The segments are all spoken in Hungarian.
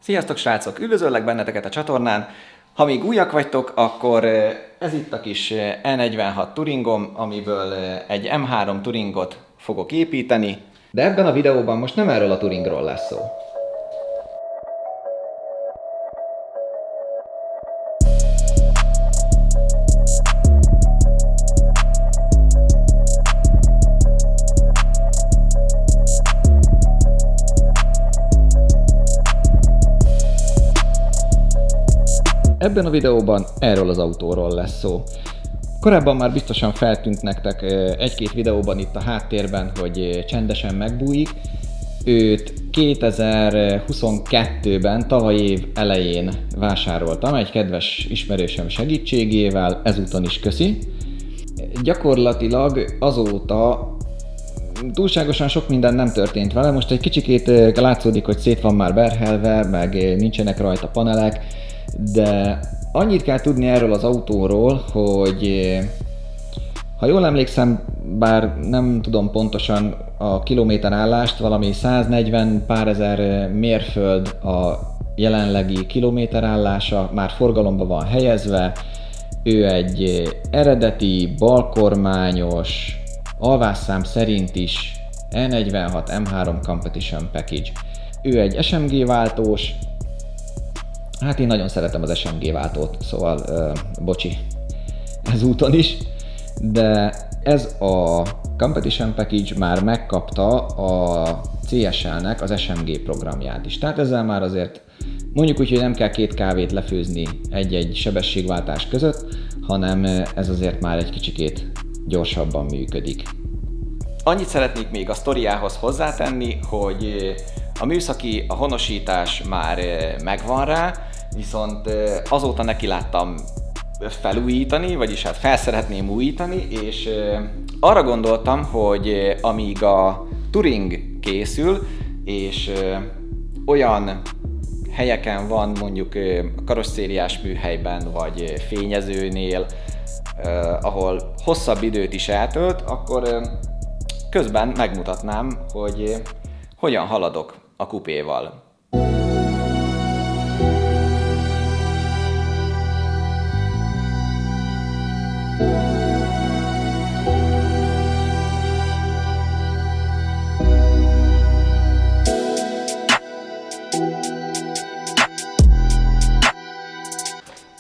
Sziasztok srácok, üdvözöllek benneteket a csatornán. Ha még újak vagytok, akkor ez itt a kis E46 Touringom, amiből egy M3 Touringot fogok építeni. De ebben a videóban most nem erről a Touringról lesz szó. Ebben a videóban erről az autóról lesz szó. Korábban már biztosan feltűnt nektek egy-két videóban itt a háttérben, hogy csendesen megbújik. Őt 2022-ben, tavaly év elején vásároltam egy kedves ismerősöm segítségével, ezúton is köszi. Gyakorlatilag azóta túlságosan sok minden nem történt vele, most egy kicsikét látszódik, hogy szét van már berhelve, meg nincsenek rajta panelek, de annyit kell tudni erről az autóról, hogy ha jól emlékszem, bár nem tudom pontosan a kilométerállást, valami 140 pár ezer mérföld a jelenlegi kilométerállása, már forgalomba van helyezve. Ő egy eredeti, balkormányos, alvásszám szerint is E46 M3 Competition Package. Ő egy SMG váltós. Hát én nagyon szeretem az SMG váltót, szóval bocsi ezúton is, de ez a Competition Package már megkapta a CSL-nek az SMG programját is. Tehát ezzel már azért mondjuk úgy, hogy nem kell két kávét lefőzni egy-egy sebességváltás között, hanem ez azért már egy kicsikét gyorsabban működik. Annyit szeretnék még a sztoriához hozzátenni, hogy a műszaki, a honosítás már megvan rá, viszont azóta neki láttam felújítani, vagyis hát fel szeretném újítani, és arra gondoltam, hogy amíg a Touring készül, és olyan helyeken van, mondjuk karosszériás műhelyben, vagy fényezőnél, ahol hosszabb időt is eltölt, akkor közben megmutatnám, hogy hogyan haladok a kupéval.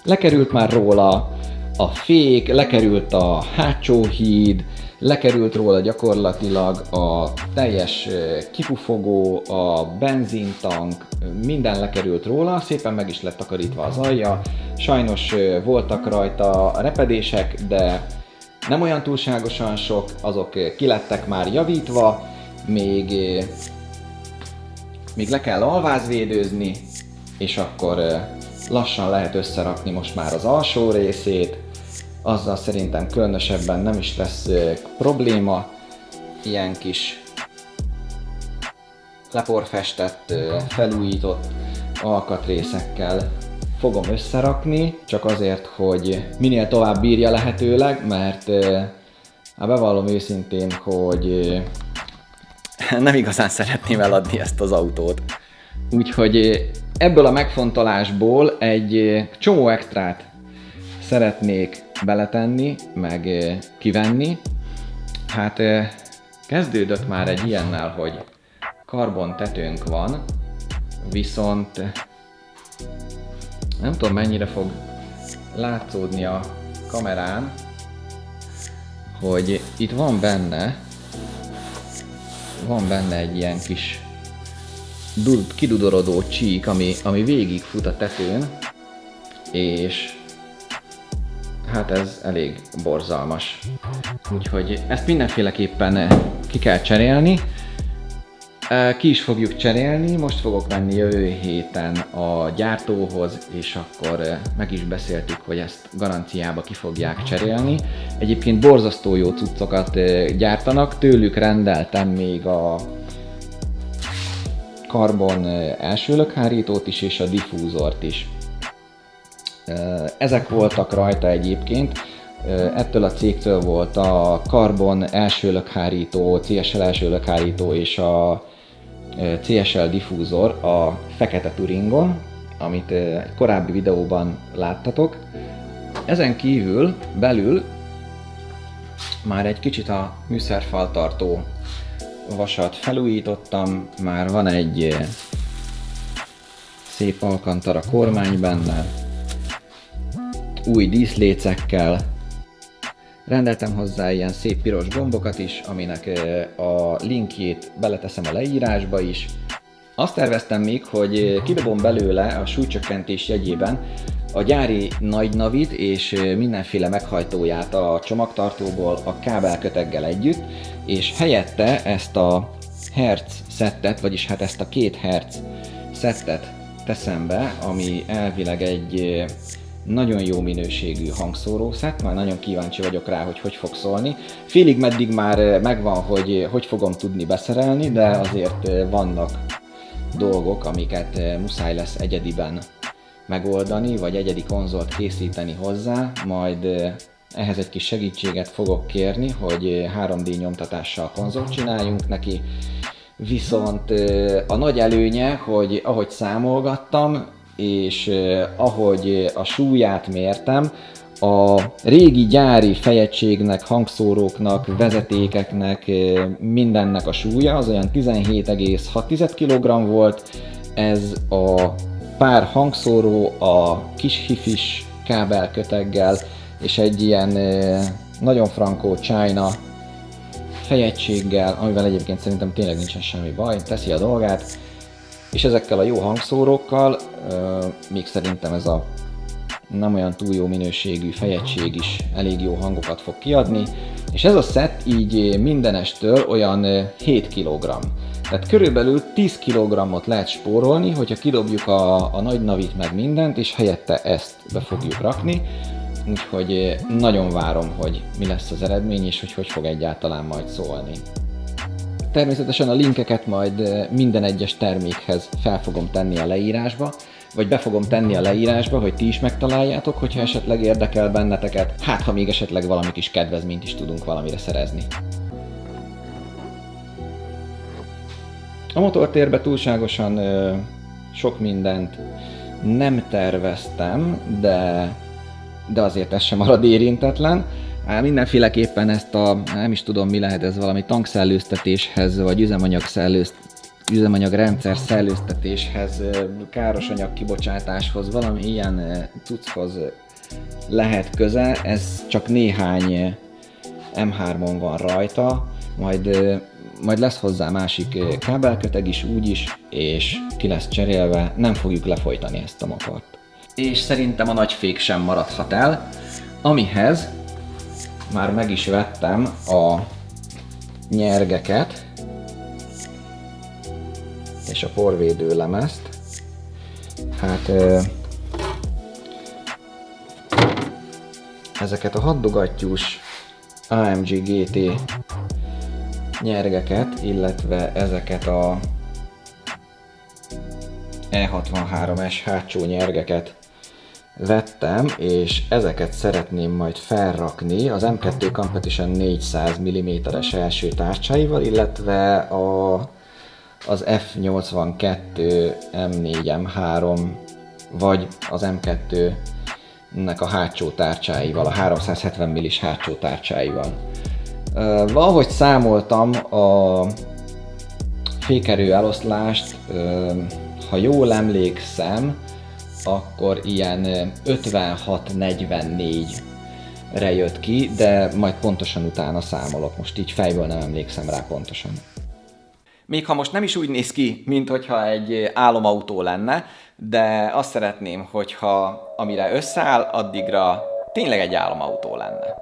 Lekerült már róla a fék, lekerült a hátsó híd, lekerült róla gyakorlatilag a teljes kipufogó, a benzintank, minden lekerült róla, szépen meg is lett takarítva az alja. Sajnos voltak rajta repedések, de nem olyan túlságosan sok, azok ki lettek már javítva, még le kell alvázvédőzni, és akkor lassan lehet összerakni most már az alsó részét. Azzal szerintem különösebben nem is lesz probléma. Ilyen kis leporfestett, felújított alkatrészekkel fogom összerakni, csak azért, hogy minél tovább bírja lehetőleg, mert bevallom őszintén, hogy nem igazán szeretném eladni ezt az autót. Úgyhogy ebből a megfontolásból egy csomó extrát szeretnék beletenni, meg kivenni. Hát kezdődött már egy ilyennel, hogy karbon tetőnk van, viszont nem tudom mennyire fog látszódni a kamerán, hogy itt van benne egy ilyen kis kidudorodó csík, ami végig fut a tetőn, és hát ez elég borzalmas. Úgyhogy ezt mindenféleképpen ki kell cserélni. Ki is fogjuk cserélni, most fogok menni jövő héten a gyártóhoz, és akkor meg is beszéltük, hogy ezt garanciába ki fogják cserélni. Egyébként borzasztó jó cuccokat gyártanak, tőlük rendeltem még a karbon első lökhárítót is, és a diffúzort is. Ezek voltak rajta egyébként, ettől a cégtől volt a karbon első lökhárító, CSL első lökhárító és a CSL diffúzor a fekete Turingon, amit egy korábbi videóban láttatok. Ezen kívül belül már egy kicsit a műszerfaltartó vasat felújítottam, már van egy szép alkantara kormány benne, új díszlécekkel, rendeltem hozzá ilyen szép piros gombokat is, aminek a linkjét beleteszem a leírásba is. Azt terveztem még, hogy kidobom belőle a súlycsökkentés jegyében a gyári nagy navit és mindenféle meghajtóját a csomagtartóból a kábelköteggel együtt, és helyette ezt a hertz szettet, vagyis hát ezt a 2 hertz szettet teszem be, ami elvileg egy nagyon jó minőségű hangszórószett, már nagyon kíváncsi vagyok rá, hogy hogy fog szólni. Félig meddig már megvan, hogy fogom tudni beszerelni, de azért vannak dolgok, amiket muszáj lesz egyediben megoldani, vagy egyedi konzolt készíteni hozzá, majd ehhez egy kis segítséget fogok kérni, hogy 3D nyomtatással konzolt csináljunk neki. Viszont a nagy előnye, hogy ahogy számolgattam, és ahogy a súlyát mértem, a régi gyári fejegységnek, hangszóróknak, vezetékeknek, mindennek a súlya az olyan 17,6 kg volt. Ez a pár hangszóró, a kis hifis kábelköteggel és egy ilyen nagyon frankó China fejegységgel, amivel egyébként szerintem tényleg nincsen semmi baj, teszi a dolgát, és ezekkel a jó hangszórókkal, még szerintem ez a nem olyan túl jó minőségű fejegység is elég jó hangokat fog kiadni, és ez a szett így mindenestől olyan 7 kg. Tehát körülbelül 10 kg-ot lehet spórolni, hogyha kidobjuk a nagy navit meg mindent, és helyette ezt be fogjuk rakni. Úgyhogy nagyon várom, hogy mi lesz az eredmény, és hogy fog egyáltalán majd szólni. Természetesen a linkeket majd minden egyes termékhez fel fogom tenni a leírásba, vagy be fogom tenni a leírásba, hogy ti is megtaláljátok, hogyha esetleg érdekel benneteket, hát ha még esetleg valami kis kedvezményt is tudunk valamire szerezni. A motortérbe túlságosan sok mindent nem terveztem, de azért ez sem marad érintetlen. Mindenféleképpen ezt a, nem is tudom mi lehet ez, valami tankszellőztetéshez, vagy üzemanyagrendszer szellőztetéshez, károsanyag kibocsátáshoz, valami ilyen cucchoz lehet köze. Ez csak néhány M3-on van rajta, majd lesz hozzá másik kábelköteg is úgyis, és ki lesz cserélve, nem fogjuk lefolytani ezt a motort. És szerintem a nagy fék sem maradhat el, amihez már meg is vettem a nyergeket és a porvédő lemezt. Hát ezeket a haddogattyús AMG GT nyergeket, illetve ezeket a E63-es hátsó nyergeket vettem, és ezeket szeretném majd felrakni az M2 Competition 400 mm-es első tárcsáival, illetve az F82 M4 M3 vagy az M2-nek a hátsó tárcsáival, a 370 mm-s hátsó tárcsáival. Valahogy számoltam a fékerő eloszlást, ha jól emlékszem, akkor ilyen 56-44-re jött ki, de majd pontosan utána számolok, most így fejből nem emlékszem rá pontosan. Még ha most nem is úgy néz ki, minthogyha egy álomautó lenne, de azt szeretném, hogyha amire összeáll, addigra tényleg egy álomautó lenne.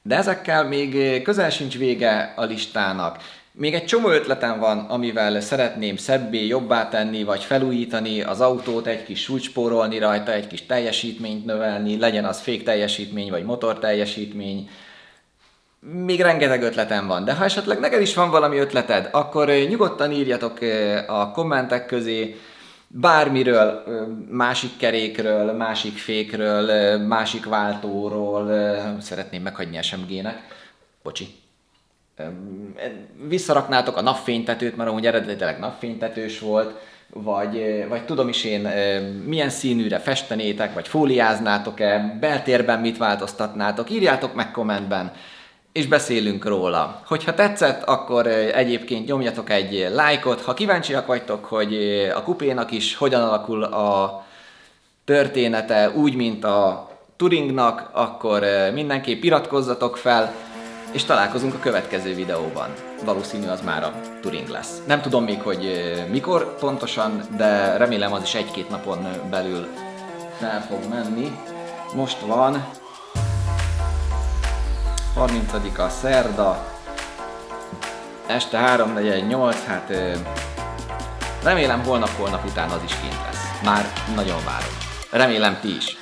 De ezekkel még közel sincs vége a listának. Még egy csomó ötletem van, amivel szeretném szebbé, jobbá tenni, vagy felújítani az autót, egy kis súlyt spórolni rajta, egy kis teljesítményt növelni, legyen az fék teljesítmény, vagy motor teljesítmény. Még rengeteg ötletem van, de ha esetleg neked is van valami ötleted, akkor nyugodtan írjatok a kommentek közé bármiről, másik kerékről, másik fékről, másik váltóról, szeretném meghagyni SMG-nek, bocsi. Visszaraknátok a napfénytetőt, mert amúgy eredetileg napfénytetős volt, vagy tudom is én, milyen színűre festenétek, vagy fóliáznátok-e, beltérben mit változtatnátok, írjátok meg kommentben, és beszélünk róla. Hogyha tetszett, akkor egyébként nyomjatok egy lájkot, ha kíváncsiak vagytok, hogy a kupénak is hogyan alakul a története úgy, mint a Touringnak, akkor mindenképp iratkozzatok fel, és találkozunk a következő videóban. Valószínű az már a Touring lesz. Nem tudom még, hogy mikor pontosan, de remélem az is 1-2 napon belül fel fog menni. Most van 30-a szerda, este 3:48, hát remélem holnap után az is kint lesz. Már nagyon várom. Remélem ti is.